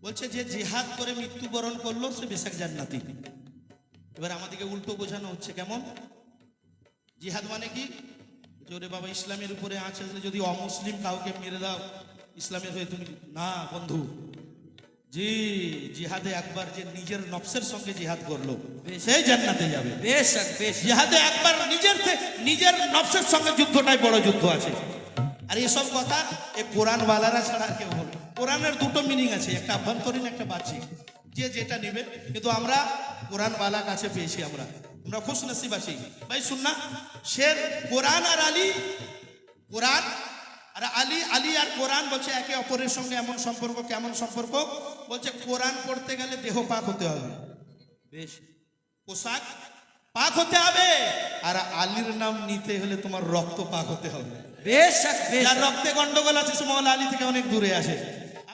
বলছে যে জিহাদ করে মৃত্যুবরণ করলো সে বেশক জান্নাতি। এবার আমাদেরকে উল্টো বোঝানো হচ্ছে কেমন? জিহাদ মানে কি? জোরে বাবা ইসলামের উপরে আছে, যদি অমুসলিম কাউকে মেরে দাও ইসলামের হয়ে তুমি না বন্ধু। জি জিহাদে একবার যে নিজের নফসের সঙ্গে জিহাদ করলো সেই জান্নাতে যাবে। জিহাদে একবার নিজের নফসের সঙ্গে যুদ্ধটাই বড় যুদ্ধ আছে। আর এসব কথা এ কোরআন ওয়ালারা ছাড়া কেউ বলে। কোরআনের দুটো মিনিং আছে, একটা আভ্যন্তরীণ একটা বাহ্যিক, যে যেটা নিবে। কিন্তু আমরা কোরআন ওয়ালা কাছে পেয়েছি, আমরা খুশ নসিব আছি ভাই। শুন না, শের কোরআন আর আলী, কোরআন আর আলী, আলী আর কোরআন বলছে একে অপরের সঙ্গে এমন সম্পর্ক। কেমন সম্পর্ক? বলছে কোরআন পড়তে গেলে দেহ পাক হতে হবে, বেশ পোশাক পাক হতে হবে। আর আলীর নাম নিতে হলে তোমার রক্ত পাক হতে হবে। বেশ, যার রক্তে গন্ডগোল আছে সে মওলা আলী থেকে অনেক দূরে আসে।